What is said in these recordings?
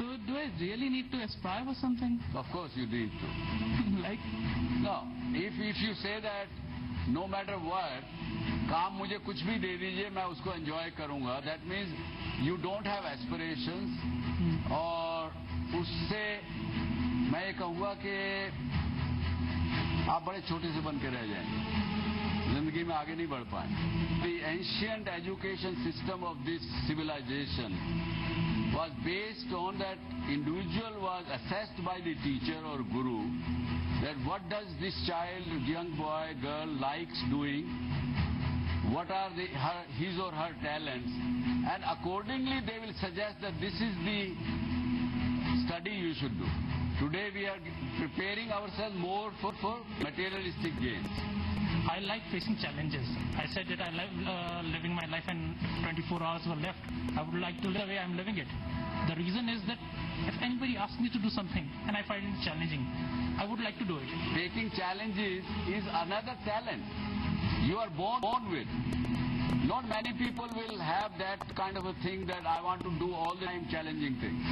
So do I really need to aspire for something? Of course you need to. Like? No, if you say that no matter what, काम मुझे कुछ भी दे दीजिए मैं उसको enjoy करूंगा, that means you don't have aspirations. और उससे मैं ये कहूँगा कि आप बड़े छोटे से बन के रह जाएंगे, जिंदगी में आगे नहीं बढ़ पाए. The ancient education system of this civilization was based on that individual was assessed by the teacher or guru that what does this child, young boy, girl likes doing, what are his or her talents, and accordingly they will suggest that this is the study you should do. Today we are preparing ourselves more for materialistic gains. I like facing challenges. I said that I love living my life and 24 hours were left. I would like to live the way I'm living it. The reason is that if anybody asks me to do something and I find it challenging, I would like to do it. Taking challenges is another talent you are born with. Not many people will have that kind of a thing that I want to do all the time challenging things.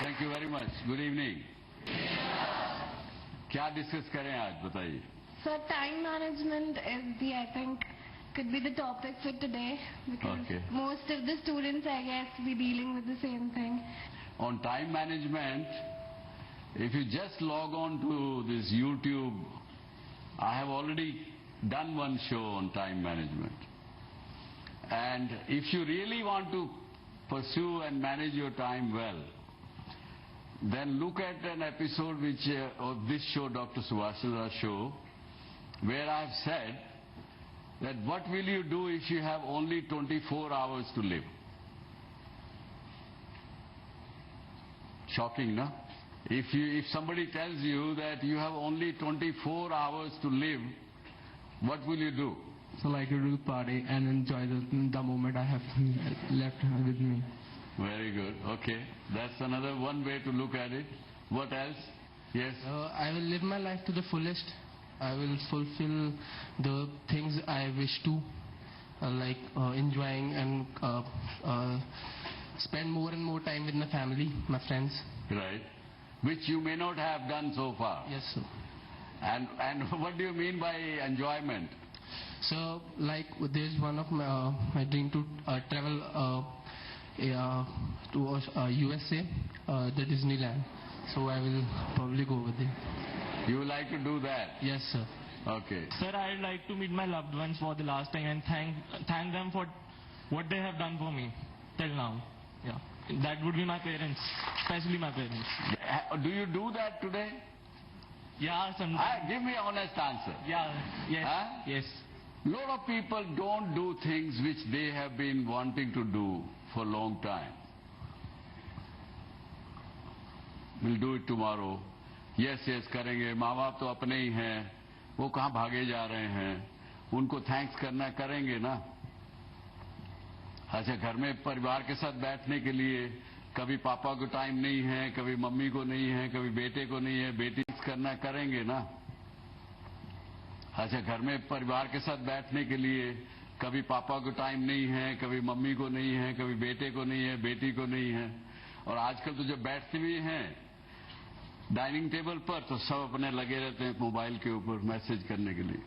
Thank you very much. Good evening. क्या discuss करें आज बताइए. So time management is I think could be the topic for today because most of the students I guess be dealing with the same thing. On time management, if you just log on to this YouTube, I have already done one show on time management. And if you really want to pursue and manage your time well, then look at an episode of this show, Dr. Subhash's show, where I have said that what will you do if you have only 24 hours to live? Shocking, no? If somebody tells you that you have only 24 hours to live, what will you do? So like to do party and enjoy the moment I have left with me. Very good. Okay. That's another one way to look at it. What else? Yes? I will live my life to the fullest. I will fulfill the things I wish to, like enjoying and spend more and more time with my family, my friends. Right. Which you may not have done so far. Yes, sir. And what do you mean by enjoyment? So, like there's one of my dream to travel to USA, the Disneyland. So I will probably go over there. You would like to do that? Yes, sir. Okay. Sir, I'd like to meet my loved ones for the last time and thank them for what they have done for me till now. Yeah. That would be my parents, especially my parents. Do you do that today? Yeah, sometimes. Give me an honest answer. Yeah, yes, yes. Lot of people don't do things which they have been wanting to do for a long time. We'll do it tomorrow. Yes, करेंगे. माँ बाप तो अपने ही हैं. वो कहाँ भागे जा रहे हैं. उनको थैंक्स करना करेंगे ना. अच्छा, घर में परिवार के साथ बैठने के लिए कभी पापा को टाइम नहीं है, कभी मम्मी को नहीं है, कभी बेटे को नहीं है, बेटी करना करेंगे ना. अच्छा, घर में परिवार के साथ बैठने के लिए कभी पापा को टाइम नहीं है, कभी मम्मी को नहीं है, कभी बेटे को नहीं है, बेटी को नहीं है. और आजकल तो जब बैठते भी हैं डाइनिंग टेबल पर तो सब अपने लगे रहते हैं मोबाइल के ऊपर मैसेज करने के लिए,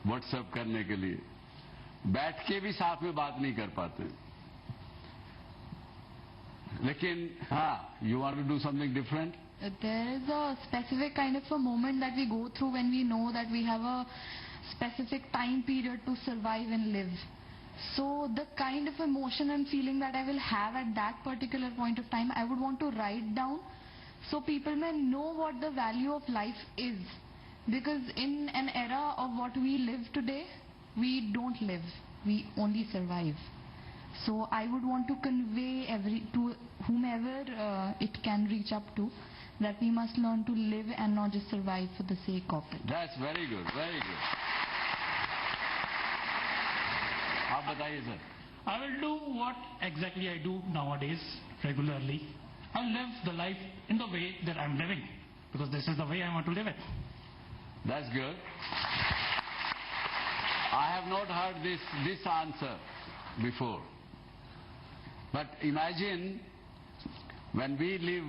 व्हाट्सएप करने के लिए. बैठ के भी साथ में बात नहीं कर पाते. लेकिन हाँ, you want to do something different? There is a specific kind of a moment that we go through when we know that we have a specific time period to survive and live. So the kind of emotion and feeling that I will have at that particular point of time, I would want to write down so people may know what the value of life is. Because in an era of what we live today, we don't live, we only survive. So I would want to convey to whomever it can reach up to, that we must learn to live and not just survive for the sake of it. That's very good, very good. आप बताइए sir. I will do what exactly I do nowadays regularly. I'll live the life in the way that I'm living, because this is the way I want to live it. That's good. I have not heard this answer before. But imagine when we live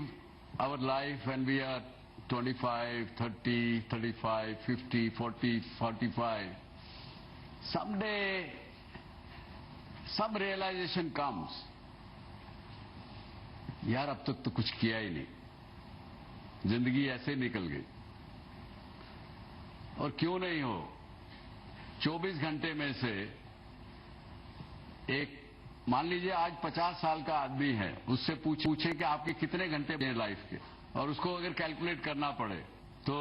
our life when we are 25, 30, 35, 50, 40, 45, someday some realization comes, यार अब तक तो कुछ किया ही नहीं, जिंदगी ऐसे निकल गई। और क्यों नहीं हो, 24 घंटे में से एक, मान लीजिए आज 50 साल का आदमी है, उससे पूछे कि आपके कितने घंटे हैं लाइफ के, और उसको अगर कैलकुलेट करना पड़े तो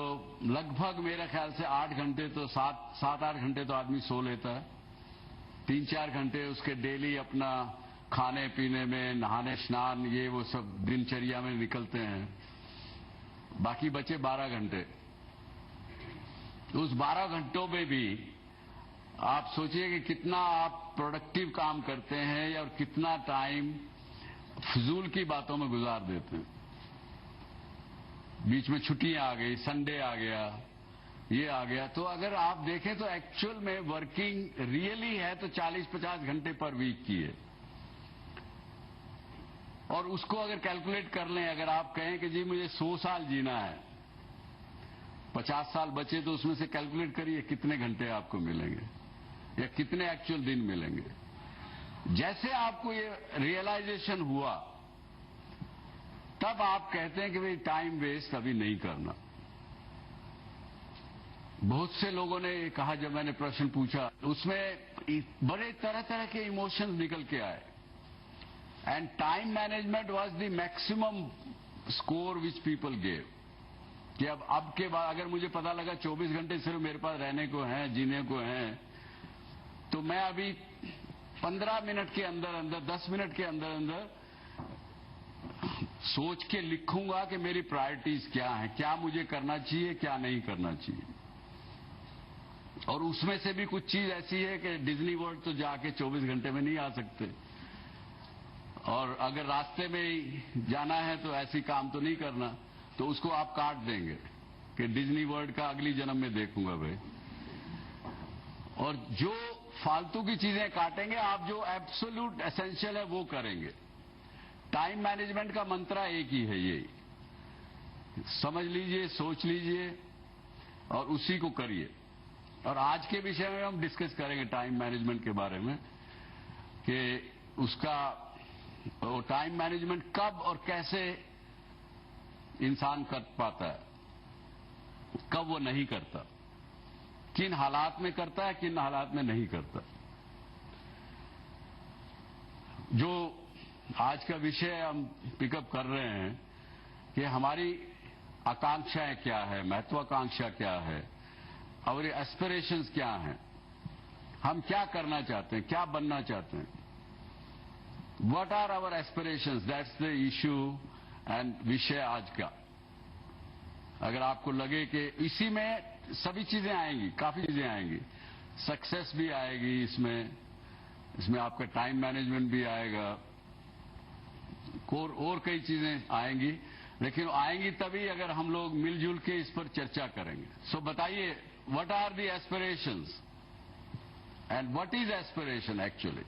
लगभग मेरा ख्याल से 8 घंटे तो 7-8 घंटे तो आदमी सो लेता है, 3-4 घंटे उसके डेली अपना खाने पीने में, नहाने स्नान ये वो सब दिनचर्या में निकलते हैं, बाकी बचे 12 घंटे। उस 12 घंटों में भी आप सोचिए कि कितना आप प्रोडक्टिव काम करते हैं और कितना टाइम फिजूल की बातों में गुजार देते हैं। बीच में छुट्टियां आ गई, संडे आ गया, ये आ गया, तो अगर आप देखें तो एक्चुअल में वर्किंग रियली है तो 40-50 घंटे पर वीक की है। और उसको अगर कैलकुलेट कर लें, अगर आप कहें कि जी मुझे 100 साल जीना है, 50 साल बचे, तो उसमें से कैलकुलेट करिए कितने घंटे आपको मिलेंगे या कितने एक्चुअल दिन मिलेंगे। जैसे आपको ये रियलाइजेशन हुआ, तब आप कहते हैं कि भाई टाइम वेस्ट अभी नहीं करना। बहुत से लोगों ने कहा, जब मैंने प्रश्न पूछा, उसमें बड़े तरह तरह के इमोशंस निकल के आए। And time management was the maximum score which people gave, कि अब के बाद अगर मुझे पता लगा 24 घंटे सिर्फ मेरे पास रहने को हैं, जीने को हैं, तो मैं अभी 15 मिनट के अंदर अंदर, 10 मिनट के अंदर अंदर सोच के लिखूंगा कि मेरी प्रायोरिटीज क्या हैं, क्या मुझे करना चाहिए, क्या नहीं करना चाहिए। और उसमें से भी कुछ चीज ऐसी है कि डिज्नी वर्ल्ड तो जाके 24 घंटे में नहीं आ सकते, और अगर रास्ते में ही जाना है तो ऐसी काम तो नहीं करना, तो उसको आप काट देंगे कि डिज्नी वर्ल्ड का अगली जन्म में देखूंगा भाई। और जो फालतू की चीजें काटेंगे, आप जो एब्सोल्यूट एसेंशियल है वो करेंगे। टाइम मैनेजमेंट का मंत्र एक ही है, ये समझ लीजिए, सोच लीजिए और उसी को करिए। और आज के विषय में हम डिस्कस करेंगे टाइम मैनेजमेंट के बारे में, कि उसका टाइम मैनेजमेंट कब और कैसे इंसान कर पाता है, कब वो नहीं करता, किन हालात में करता है, किन हालात में नहीं करता। जो आज का विषय हम पिकअप कर रहे हैं कि हमारी आकांक्षाएं क्या है, महत्वाकांक्षा क्या है, और एस्पिरेशंस क्या हैं, हम क्या करना चाहते हैं, क्या बनना चाहते हैं। What are our aspirations, that's the issue and विषय आज का। अगर आपको लगे कि इसी में सभी चीजें आएंगी, काफी चीजें आएंगी, सक्सेस भी आएगी इसमें आपका टाइम मैनेजमेंट भी आएगा, और कई चीजें आएंगी, लेकिन आएंगी तभी अगर हम लोग मिलजुल के इस पर चर्चा करेंगे। सो बताइए, what are the aspirations and what is aspiration actually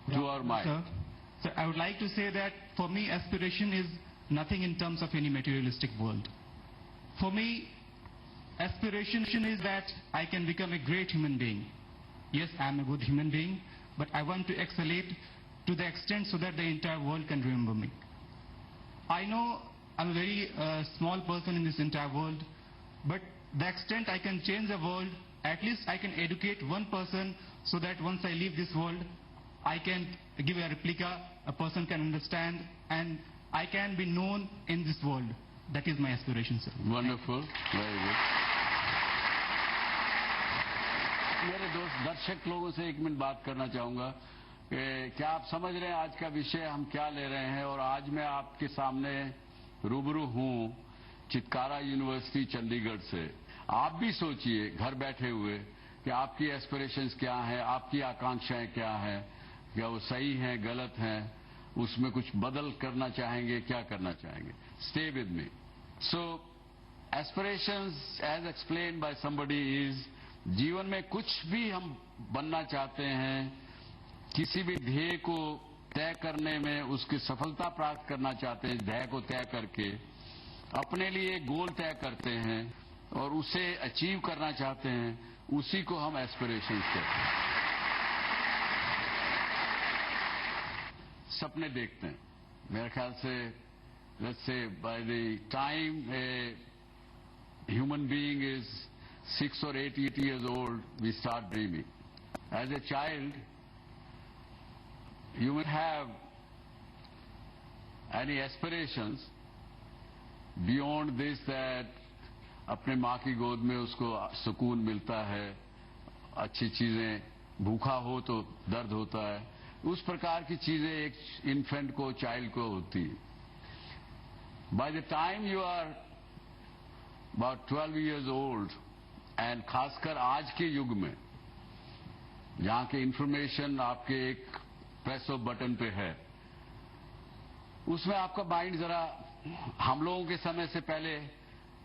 to our mind? So I would like to say that for me aspiration is nothing in terms of any materialistic world. For me aspiration is that I can become a great human being. Yes, I am a good human being, but I want to excel it to the extent so that the entire world can remember me. I know I'm a very small person in this entire world, but the extent I can change the world, at least I can educate one person so that once I leave this world, I can give a replica, a person can understand, and I can be known in this world. That is my aspiration, sir. Wonderful, very good. मेरे दोस्त दर्शक लोगों से एक minute बात करना चाहूंगा कि क्या आप समझ रहे हैं आज का विषय हम क्या ले रहे हैं। और आज मैं आपके सामने रूबरू हूं चितकारा यूनिवर्सिटी चंडीगढ़ से। आप भी सोचिए घर बैठे हुए कि आपकी एस्पिरेशंस क्या हैं, आपकी आकांक्षाएं क्या हैं, क्या वो सही हैं, गलत हैं, उसमें कुछ बदल करना चाहेंगे, क्या करना चाहेंगे। Stay with me. So aspirations as explained by somebody is जीवन में कुछ भी हम बनना चाहते हैं, किसी भी ध्येय को तय करने में उसकी सफलता प्राप्त करना चाहते हैं, ध्येय को तय करके अपने लिए गोल तय करते हैं और उसे अचीव करना चाहते हैं, उसी को हम एस्पिरेशंस कहते हैं। सपने देखते हैं। मेरे ख्याल से let's say by the time a human being is 6 or 8 years old, we start dreaming. As a child, you will have any aspirations beyond this that अपने माँ की गोद में उसको सुकून मिलता है, अच्छी चीजें, भूखा हो तो दर्द होता है, उस प्रकार की चीजें एक इन्फेंट को, चाइल्ड को होती है। By the time you are about 12 years old, and खासकर आज के युग में जहां के इंफॉर्मेशन आपके एक प्रेस ऑफ बटन पे है, उसमें आपका माइंड जरा हम लोगों के समय से पहले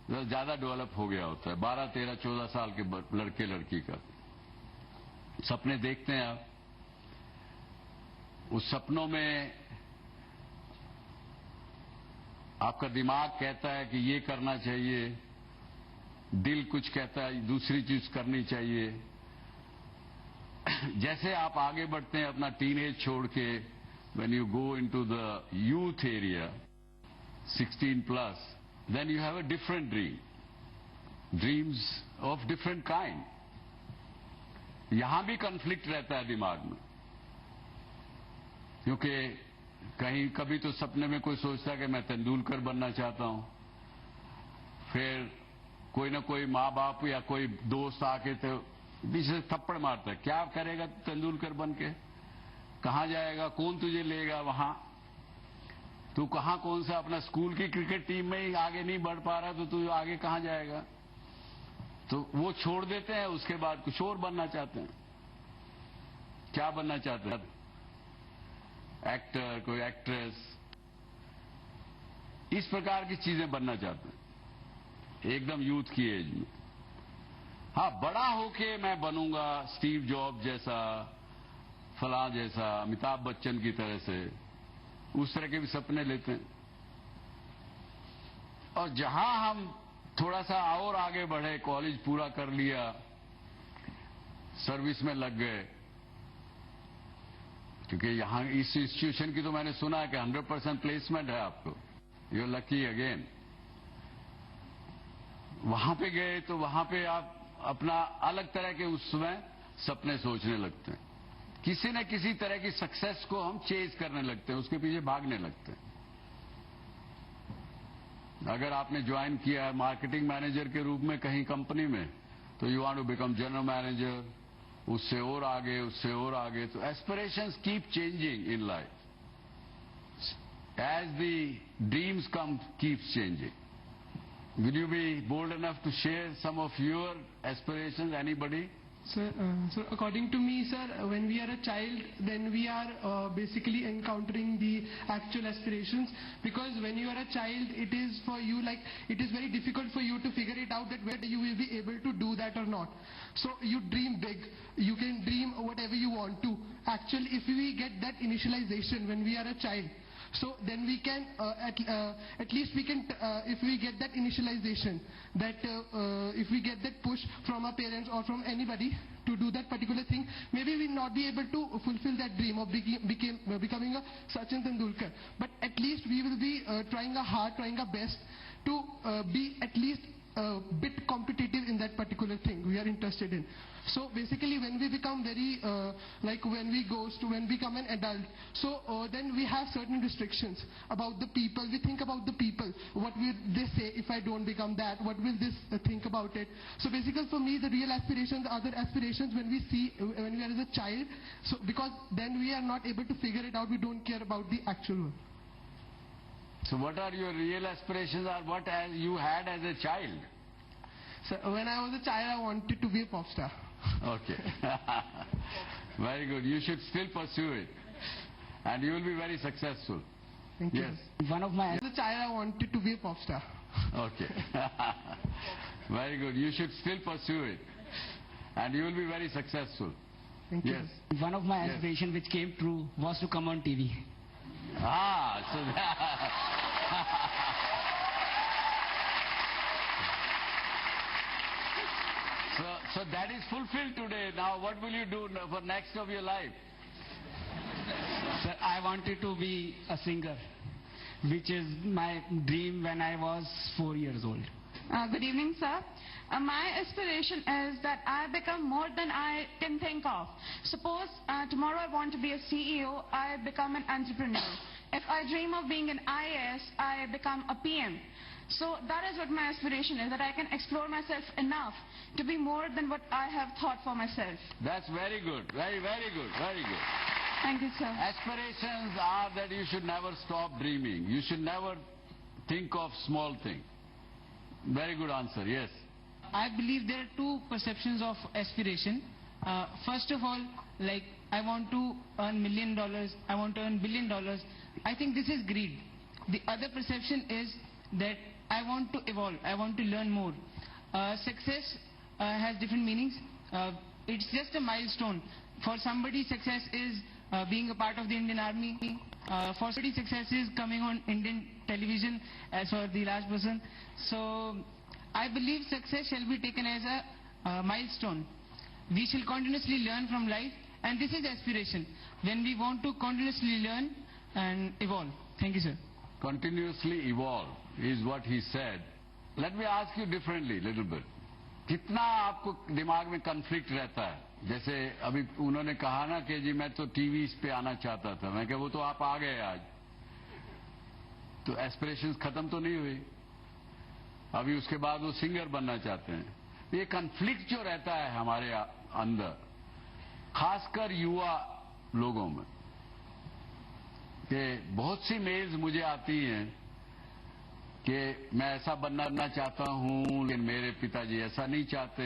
ज्यादा डेवलप हो गया होता है। 12, 13, 14 साल के लड़के लड़की का सपने देखते हैं आप। उस सपनों में आपका दिमाग कहता है कि ये करना चाहिए, दिल कुछ कहता है दूसरी चीज करनी चाहिए। जैसे आप आगे बढ़ते हैं अपना टीनेज छोड़ के, when you go into the youth area 16+, then you have a different dream, dreams of different kind. यहां भी कॉन्फ्लिक्ट रहता है दिमाग में, क्योंकि कहीं कभी तो सपने में कोई सोचता है कि मैं तेंदुलकर बनना चाहता हूं, फिर कोई ना कोई माँ बाप या कोई दोस्त आके तो पीछे से थप्पड़ मारता है, क्या करेगा तेंदुलकर बन के, कहां जाएगा, कौन तुझे लेगा वहां, तू कहां, कौन सा अपना स्कूल की क्रिकेट टीम में ही आगे नहीं बढ़ पा रहा तो तू आगे कहां जाएगा। तो वो छोड़ देते हैं, उसके बाद कुछ और बनना चाहते हैं। क्या बनना चाहते हैं? एक्टर, कोई एक्ट्रेस, इस प्रकार की चीजें बनना चाहते हैं एकदम यूथ की एज में। हाँ, बड़ा होके मैं बनूंगा स्टीव जॉब जैसा, फलां जैसा, अमिताभ बच्चन की तरह से, उस तरह के भी सपने लेते हैं। और जहां हम थोड़ा सा और आगे बढ़े, कॉलेज पूरा कर लिया, सर्विस में लग गए, क्योंकि यहां इस इंस्टीट्यूशन की तो मैंने सुना है कि 100% प्लेसमेंट है आपको, यू आर लकी अगेन। वहां पे गए तो वहां पे आप अपना अलग तरह के उसमें सपने सोचने लगते हैं, किसी न किसी तरह की सक्सेस को हम चेज करने लगते हैं, उसके पीछे भागने लगते हैं। अगर आपने ज्वाइन किया है मार्केटिंग मैनेजर के रूप में कहीं कंपनी में, तो you want to become general manager, उससे और आगे, उससे और आगे। तो aspirations keep changing in life as the dreams come, keeps changing. Will you be bold enough to share some of your aspirations? Anybody? Sir, according to me, sir, when we are a child, then we are basically encountering the actual aspirations, because when you are a child, it is for you like, it is very difficult for you to figure it out that whether you will be able to do that or not. So you dream big, you can dream whatever you want to. Actually, if we get that initialization when we are a child, so then we can, at least we can, if we get that initialization, that if we get that push from our parents or from anybody to do that particular thing, maybe we will not be able to fulfill that dream of becoming a Sachin Tendulkar. But at least we will be trying our hard, trying our best to be at least a bit competitive in that particular thing we are interested in. So basically when we become very, like when we become an adult, so then we have certain restrictions about the people. We think about the people. What will they say if I don't become that? What will this think about it? So basically for me the real aspirations are the aspirations when we are as a child. So because then we are not able to figure it out, we don't care about the actual one. So what are your real aspirations, or what you had as a child? So when I was a child, I wanted to be a pop star. Okay. Very good. You should still pursue it. And you will be very successful. Thank you. Yes. When I was a child, I wanted to be a pop star. Okay. Very good. You should still pursue it. and you will be very successful. Thank Yes. you. One of my Yes. aspirations which came true was to come on TV. Ah, so that so that is fulfilled today. Now what will you do for next of your life? Sir, I wanted to be a singer, which is my dream when I was 4 years old. Good evening, sir. My aspiration is that I become more than I can think of. Suppose tomorrow I want to be a CEO, I become an entrepreneur. If I dream of being an IAS, I become a PM. So that is what my aspiration is, that I can explore myself enough to be more than what I have thought for myself. That's very good. Very, very good. Very good. Thank you, sir. Aspirations are that you should never stop dreaming. You should never think of small things. Very good answer. Yes. I believe there are two perceptions of aspiration. First of all, like I want to earn $1 million, I want to earn $1 billion. I think this is greed. The other perception is that I want to evolve, I want to learn more. Success has different meanings. It's just a milestone. For somebody, success is being a part of the Indian Army. For somebody, success is coming on Indian television, as for the last person. So I believe success shall be taken as a milestone. We shall continuously learn from life, and this is aspiration. When we want to continuously learn and evolve. Thank you, sir. Continuously evolve is what he said. Let me ask you differently a little bit. कितना आपको दिमाग में conflict रहता है? जैसे अभी उन्होंने कहा ना कि जी मैं तो टीवी पे आना चाहता था, मैं कहा वो तो आप आ गए आज, तो एस्पिरेशंस खत्म तो नहीं हुई, अभी उसके बाद वो सिंगर बनना चाहते हैं. ये कन्फ्लिक्ट जो रहता है हमारे अंदर, खासकर युवा लोगों में, कि बहुत सी मेल्स मुझे आती हैं कि मैं ऐसा बनना चाहता हूं, लेकिन मेरे पिताजी ऐसा नहीं चाहते,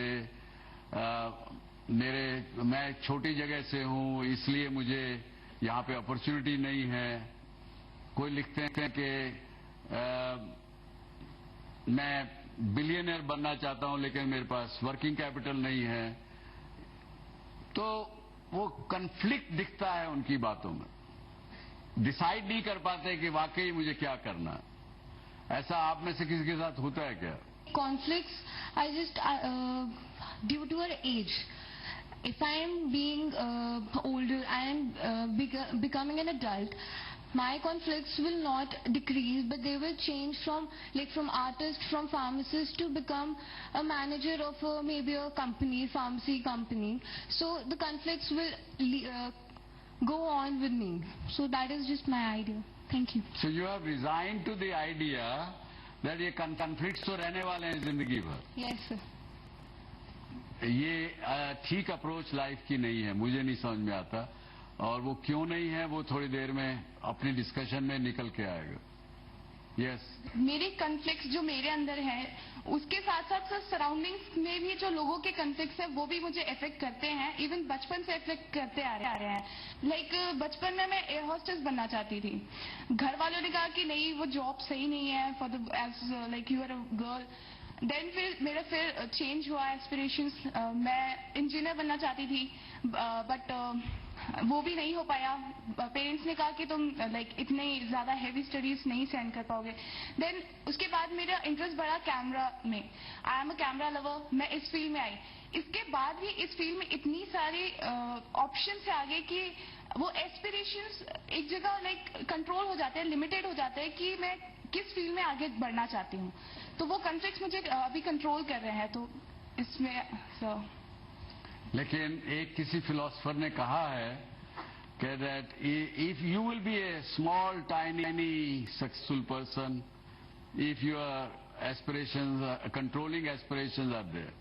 मैं छोटी जगह से हूं इसलिए मुझे यहाँ पे अपॉर्चुनिटी नहीं है. कोई लिखते हैं कि मैं बिलियनर बनना चाहता हूं लेकिन मेरे पास वर्किंग कैपिटल नहीं है. तो वो कन्फ्लिक्ट दिखता है उनकी बातों में, डिसाइड नहीं कर पाते कि वाकई मुझे क्या करना है. ऐसा आप में से किसी के साथ होता है क्या? Conflicts are just due to our age. If I am being older, I am becoming an adult, my conflicts will not decrease, but they will change from artist, from pharmacist to become a manager of maybe a company, pharmacy company. So the conflicts will go on with me. So that is just my idea. Thank you. So you have resigned to the idea that ये conflicts तो रहने वाले हैं जिंदगी भर. Yes, sir. ये ठीक approach life की नहीं है, मुझे नहीं समझ में आता, और वो क्यों नहीं है वो थोड़ी देर में अपनी डिस्कशन में निकल के आएगा. यस. मेरे कन्फ्लिक्ट्स जो मेरे अंदर है, उसके साथ साथ सराउंडिंग्स में भी जो लोगों के कन्फ्लिक्ट्स है वो भी मुझे इफेक्ट करते हैं. इवन बचपन से इफेक्ट करते आ रहे हैं. लाइक बचपन में मैं एयर होस्टेस बनना चाहती थी. घर वालों ने कहा कि नहीं वो जॉब सही नहीं है for the age like you are a girl. Then फिर मेरा चेंज हुआ एस्पिरेशंस. मैं इंजीनियर बनना चाहती थी, बट वो भी नहीं हो पाया. पेरेंट्स ने कहा कि तुम लाइक इतने ज्यादा हैवी स्टडीज नहीं सहन कर पाओगे. देन उसके बाद मेरा इंटरेस्ट बढ़ा कैमरा में. I am a camera lover. मैं इस फील्ड में आई. इसके बाद भी इस फील्ड में इतनी सारी ऑप्शन से आगे कि वो एस्पिरेशंस एक जगह लाइक कंट्रोल हो जाते हैं, लिमिटेड हो जाते हैं कि मैं किस फील्ड में आगे बढ़ना चाहती हूँ. तो वो कॉन्फ्लिक्ट्स मुझे अभी कंट्रोल कर रहे हैं. तो इसमें लेकिन एक किसी फिलोसफर ने कहा है कि that if you will be a small tiny successful person if your aspirations controlling aspirations are there.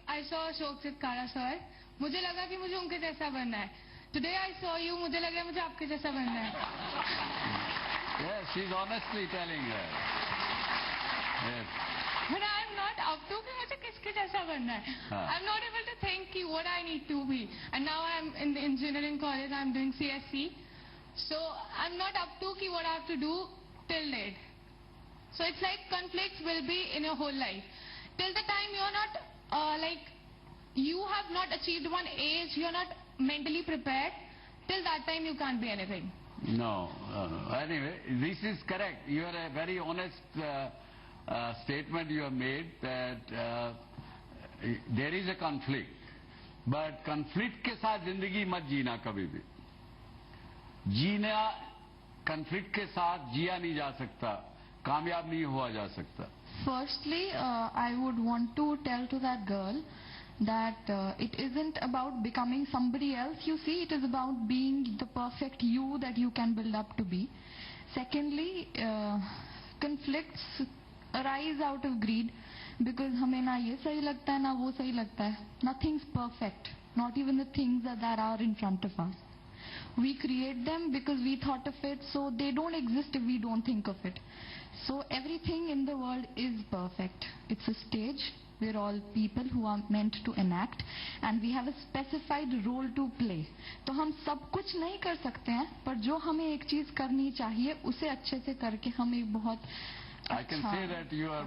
I saw Shoksit Kara sir. मुझे लगा कि मुझे उनके जैसा बनना है. Today I saw you. मुझे लगा मुझे आपके जैसा बनना है. Yes, she's honestly telling her. Yes. But I am not up to कि मुझे किसके जैसा बनना है. I'm not able to think कि what I need to be. And now I'm in the engineering college. I'm doing CSC. So I'm not up to कि what I have to do till date. So it's like conflicts will be in your whole life. Till the time you're not like you have not achieved one age, you are not mentally prepared, till that time you can't be anything. No. Anyway, this is correct. You are a very honest statement you have made that there is a conflict. But conflict के साथ जिंदगी मत जीना कभी भी. जीना conflict के साथ जिया नहीं जा सकता, कामयाब नहीं हुआ जा सकता. Firstly, I would want to tell to that girl that it isn't about becoming somebody else. You see, it is about being the perfect you that you can build up to be. Secondly, conflicts arise out of greed because हमें ना ये सही लगता है ना वो सही लगता है. Nothing's perfect, not even the things that are in front of us. We create them because we thought of it, so they don't exist if we don't think of it. So everything in the world is perfect. It's a stage. We're all people who are meant to enact and we have a specified role to play. तो हम सब कुछ नहीं कर सकते हैं, पर जो हमें एक चीज करनी चाहिए उसे अच्छे से करके हम एक बहुत I can say that you are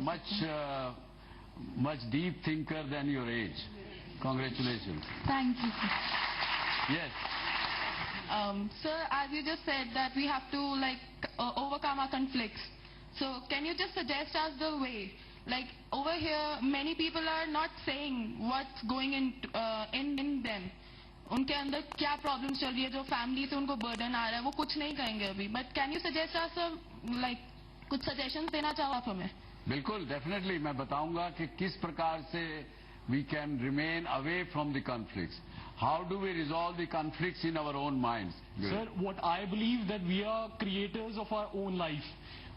much deep thinker than your age. Congratulations. Thank you, sir. Yes. Sir, as you just said that we have to overcome our conflicts. So can you just suggest us the way? Like over here, many people are not saying what's going in them. उनके अंदर क्या problems चल रही है, जो family से उनको burden आ रहा है, वो कुछ नहीं कहेंगे अभी. But can you suggest us कुछ सजेशन देना चाहो आप हमें? बिल्कुल, डेफिनेटली मैं बताऊंगा कि किस प्रकार से we can remain away from the conflicts. How do we resolve the conflicts in our own minds? Good. Sir, what I believe that we are creators of our own life.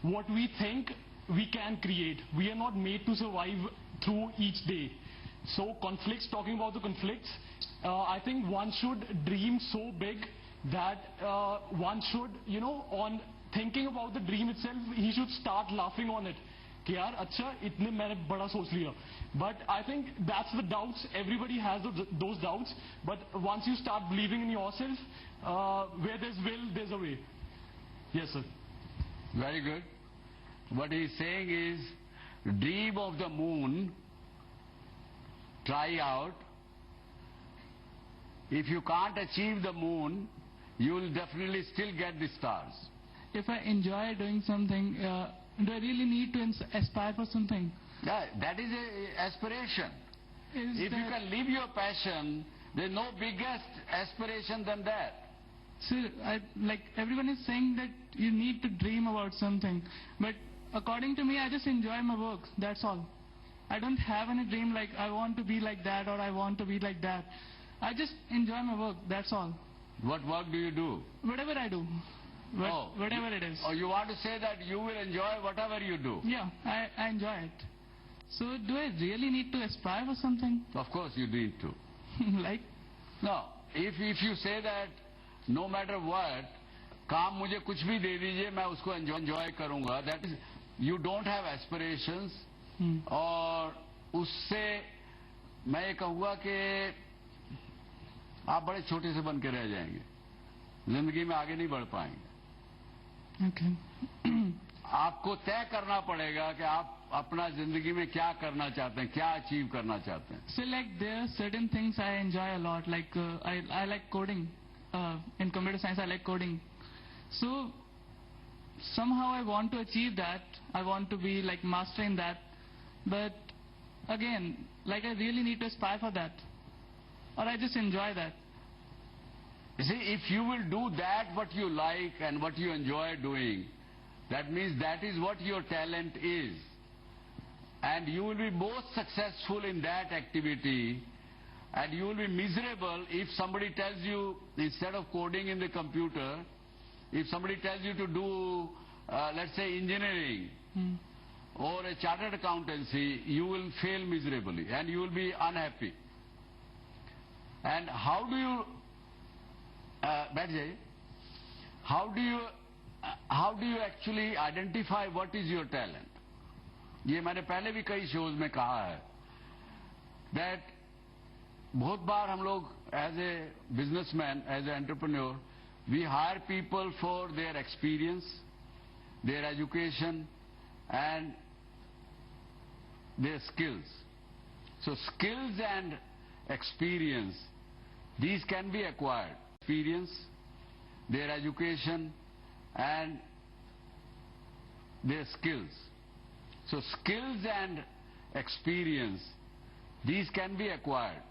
What we think we can create. We are not made to survive through each day. So conflicts, talking about the conflicts, I think one should dream so big that one should, on thinking about the dream itself, he should start laughing on it. कि यार अच्छा इतने मैंने बड़ा सोच लिया. But I think that's the doubts. Everybody has those doubts. But once you start believing in yourself, where there's will, there's a way. Yes, sir. Very good. What he is saying is, dream of the moon, try out. If you can't achieve the moon, you will definitely still get the stars. If I enjoy doing something, do I really need to aspire for something? Yeah, that is an aspiration. If you can live your passion, there's no biggest aspiration than that. Sir, everyone is saying that you need to dream about something. But according to me, I just enjoy my work. That's all. I don't have any dream like I want to be like that or I want to be like that. I just enjoy my work. That's all. What work do you do? Whatever I do. Whatever it is. Oh, you want to say that you will enjoy whatever you do? Yeah, I enjoy it. So do I really need to aspire for something? Of course you need to. Like? No, if you say that no matter what, काम मुझे कुछ भी दे दीजिए मैं उसको enjoy करूंगा, that is, you don't have aspirations. और उससे मैं ये कहूँगा कि आप बड़े छोटे से बन के रह जाएंगे, जिंदगी में आगे नहीं बढ़ पाएंगे. Okay. आपको तय करना पड़ेगा कि आप अपना जिंदगी में क्या करना चाहते हैं, क्या अचीव करना चाहते हैं. So there are certain things I enjoy a lot. Like I like coding. In computer science, I like coding. So somehow I want to achieve that. I want to be mastering that. But again, I really need to aspire for that, or I just enjoy that. You see, if you will do that what you like and what you enjoy doing, that means that is what your talent is. And you will be most successful in that activity, and you will be miserable if somebody tells you, instead of coding in the computer, if somebody tells you to do, let's say, engineering or a chartered accountancy, you will fail miserably and you will be unhappy. And how do you how do you actually identify what is your talent? ये मैंने पहले भी कई shows में कहा है that बहुत बार हम लोग as a businessman, as an entrepreneur, we hire people for their experience, their education and their skills. So skills and experience, these can be acquired. Experience, their education, and their skills. So skills and experience, these can be acquired.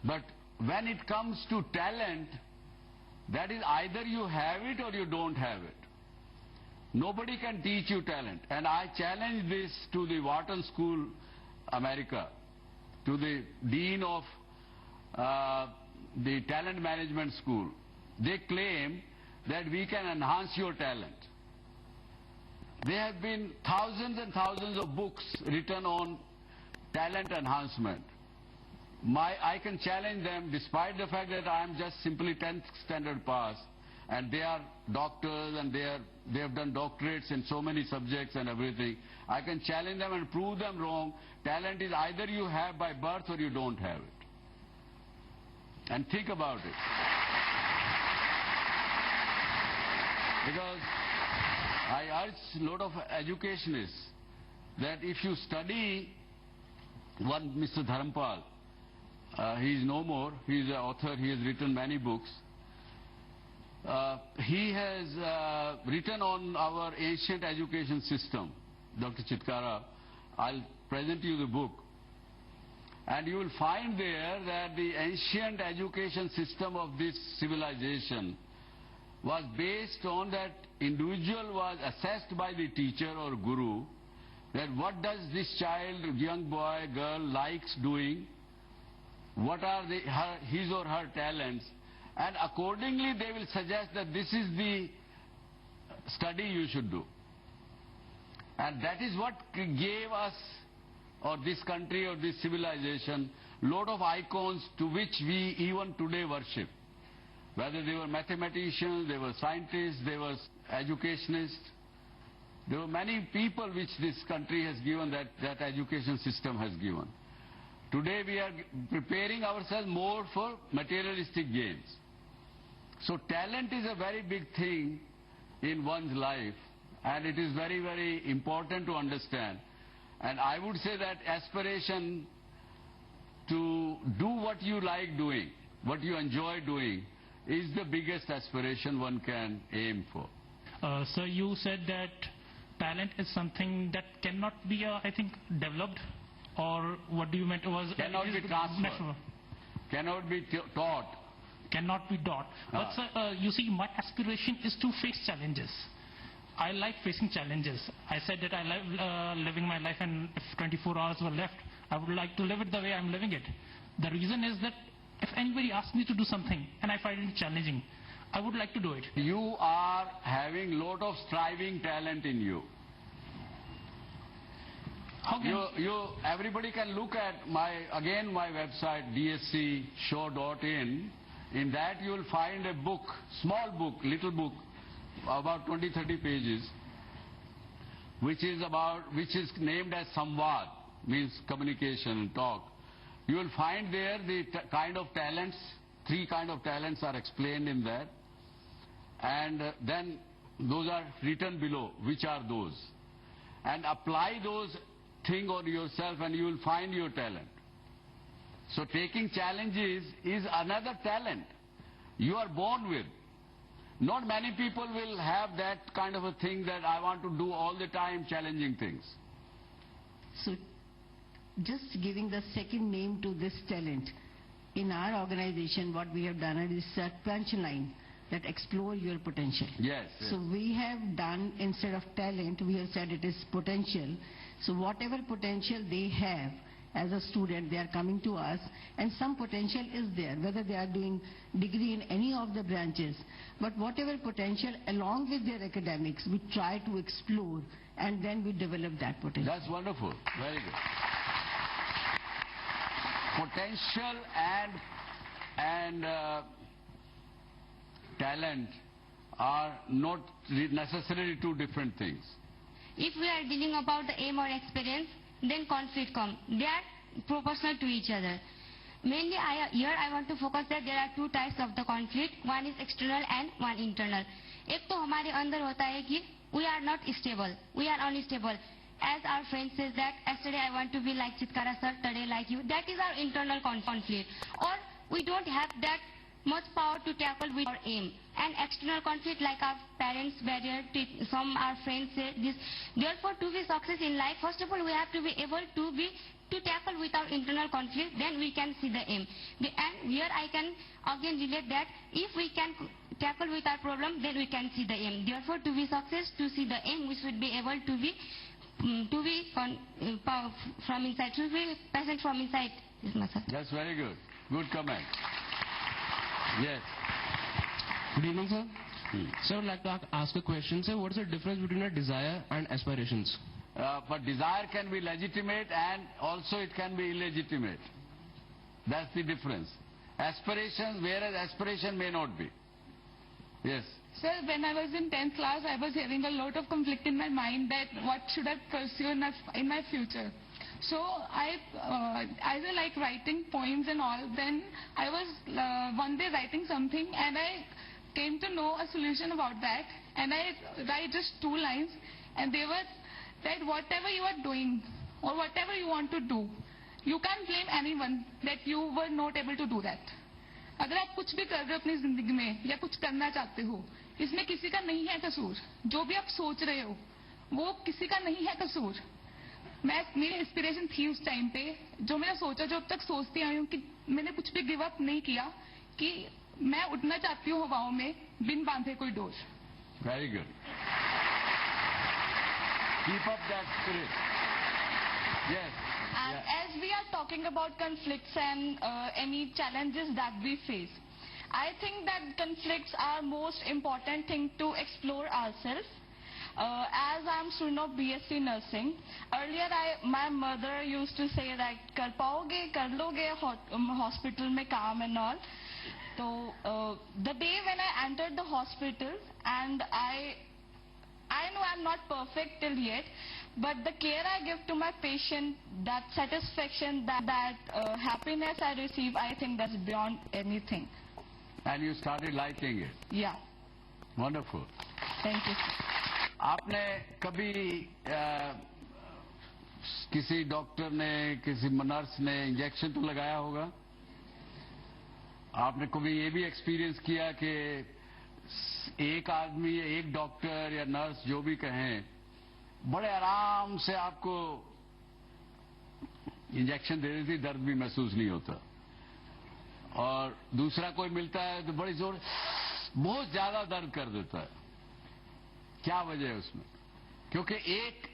But when it comes to talent, that is either you have it or you don't have it. Nobody can teach you talent. And I challenge this to the Wharton School, America, to the Dean of the Talent Management School. They claim that we can enhance your talent. There have been thousands and thousands of books written on talent enhancement. I can challenge them, despite the fact that I am just simply 10th standard pass, and they are doctors and they have done doctorates in so many subjects and everything. I can challenge them and prove them wrong. Talent is either you have by birth or you don't have it. And think about it. Because I urge a lot of educationists that if you study one Mr. Dharampal, he is no more, he is an author, he has written many books. He has written on our ancient education system, Dr. Chitkara. I'll present you the book. And you will find there that the ancient education system of this civilization was based on that individual was assessed by the teacher or guru, that what does this child, young boy, girl likes doing, what are his or her talents, and accordingly they will suggest that this is the study you should do. And that is what gave us, or this country or this civilization, lot of icons to which we even today worship. Whether they were mathematicians, they were scientists, they were educationists. There were many people which this country has given, that education system has given. Today we are preparing ourselves more for materialistic gains. So talent is a very big thing in one's life, and it is very, very important to understand. And I would say that aspiration to do what you like doing, what you enjoy doing, is the biggest aspiration one can aim for. So you said that talent is something that cannot be, I think, developed, or what do you meant was... Cannot be transferred. Cannot be taught. Cannot be taught. But sir, you see, my aspiration is to face challenges. I like facing challenges. I said that I like living my life, and if 24 hours were left, I would like to live it the way I'm living it. The reason is that if anybody asks me to do something and I find it challenging, I would like to do it. You are having lot of striving talent in you. Everybody can look at my website, dscshow.in. In that you will find a book, small book, little book, about 20-30 pages, which is named as Samvad, means communication and talk. You will find there the kind of talents, 3 kind of talents are explained in that, and then those are written below, which are those. And apply those things on yourself and you will find your talent. So taking challenges is another talent you are born with. Not many people will have that kind of a thing that I want to do all the time challenging things. So just giving the second name to this talent, in our organization what we have done is a punchline that explore your potential. Yes. So we have done, instead of talent, we have said it is potential. So whatever potential they have as a student, they are coming to us, and some potential is there, whether they are doing degree in any of the branches. But whatever potential, along with their academics, we try to explore, and then we develop that potential. That's wonderful. Very good. Potential and talent are not necessarily 2 different things. If we are dealing about the aim or experience, then conflict come. They are proportional to each other. Mainly here I want to focus that there are 2 types of the conflict. One is external and one internal. एक तो हमारे अंदर होता है कि we are not stable, we are unstable. as our friend says that yesterday I want to be like Chitkara sir, today like you. That is our internal conflict. Or we don't have that much power to tackle with our aim. And external conflict like our parents' barrier, some our friends say this. Therefore, to be success in life, first of all, we have to be able to tackle with our internal conflict, then we can see the aim. And here I can again relate that if we can tackle with our problem, then we can see the aim. Therefore, to be success, to see the aim, we should be able to be from inside, to be present from inside. That's very good. Good comment. Yes. Good evening, sir. Sir, I would like to ask a question. Sir, what is the difference between a desire and aspirations? But desire can be legitimate and also it can be illegitimate. That's the difference. Aspirations, whereas aspiration may not be. Yes. Sir, when I was in 10th class, I was having a lot of conflict in my mind that what should I pursue in my future. So I like writing poems and all. Then I was one day writing something and I came to know a solution about that. And I write just 2 lines and they were that whatever you are doing or whatever you want to do, you can't blame anyone that you were not able to do that. अगर आप कुछ भी कर रहे हो अपनी जिंदगी में या कुछ करना चाहते हो, इसमें किसी का नहीं है कसूर. जो भी आप सोच रहे हो वो किसी का नहीं है कसूर. मेरी इंस्पिरेशन थी उस टाइम पे, जो मैंने सोचा, जो अब तक सोचती आई हूँ कि मैंने कुछ भी गिव अप नहीं किया, कि मैं उड़ना चाहती हूँ हवाओं में बिन बांधे कोई door. Very good. Keep up that spirit. Yes. And as we are talking about conflicts and any challenges that we face, I think that conflicts are most important thing to explore ourselves. As I am student of BSc nursing, earlier my mother used to say that कर पाओगे कर लोगे hospital में काम and all. So the day when I entered the hospital, and I know I'm not perfect till yet, but the care I give to my patient, that satisfaction, that happiness I receive, I think that's beyond anything. And you started liking it. Yeah. Wonderful. Thank you. आपने कभी किसी doctor ने, किसी nurse ने injection तो लगाया होगा? आपने कभी ये भी एक्सपीरियंस किया कि एक आदमी, एक डॉक्टर या नर्स जो भी कहें, बड़े आराम से आपको इंजेक्शन दे देती, दर्द भी महसूस नहीं होता, और दूसरा कोई मिलता है तो बड़ी जोर, बहुत ज्यादा दर्द कर देता है? क्या वजह है उसमें? क्योंकि एक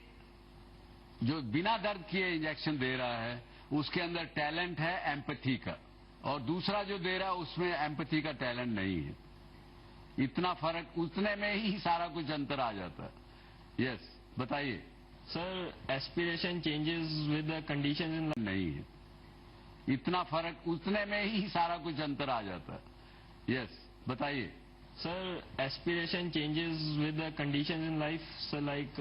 जो बिना दर्द किए इंजेक्शन दे रहा है उसके अंदर टैलेंट है एम्पैथी का, और दूसरा जो दे रहा है उसमें एम्पैथी का टैलेंट नहीं है. इतना फर्क, उतने में ही सारा कुछ अंतर आ जाता है. यस, बताइए. Sir, aspiration changes with the conditions in life. नहीं है, इतना फर्क, उतने में ही सारा कुछ अंतर आ जाता है. यस, बताइए. Sir, aspiration changes with the conditions in life. So like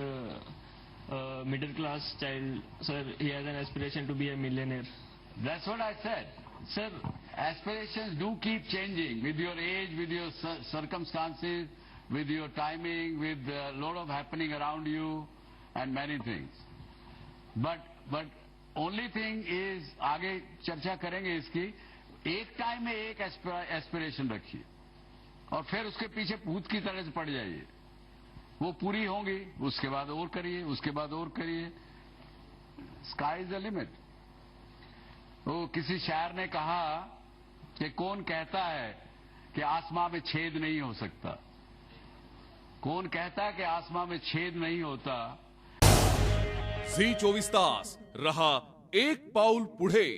middle class child, sir, he has an aspiration to be a millionaire. That's what I said. Sir, aspirations do keep changing with your age, with your circumstances, with your timing, with a lot of happening around you and many things. But only thing is, आगे चर्चा करेंगे इसकी, एक time में एक aspiration रखिए और फिर उसके पीछे भूत की तरह से पड़ जाइए. वो पूरी होंगी, उसके बाद और करिए, उसके बाद और करिए. Sky is the limit. वो किसी शायर ने कहा कि कौन कहता है कि आसमां में छेद नहीं हो सकता? कौन कहता है कि आसमां में छेद नहीं होता? झी 24 तास रहा एक पाऊल पुढे.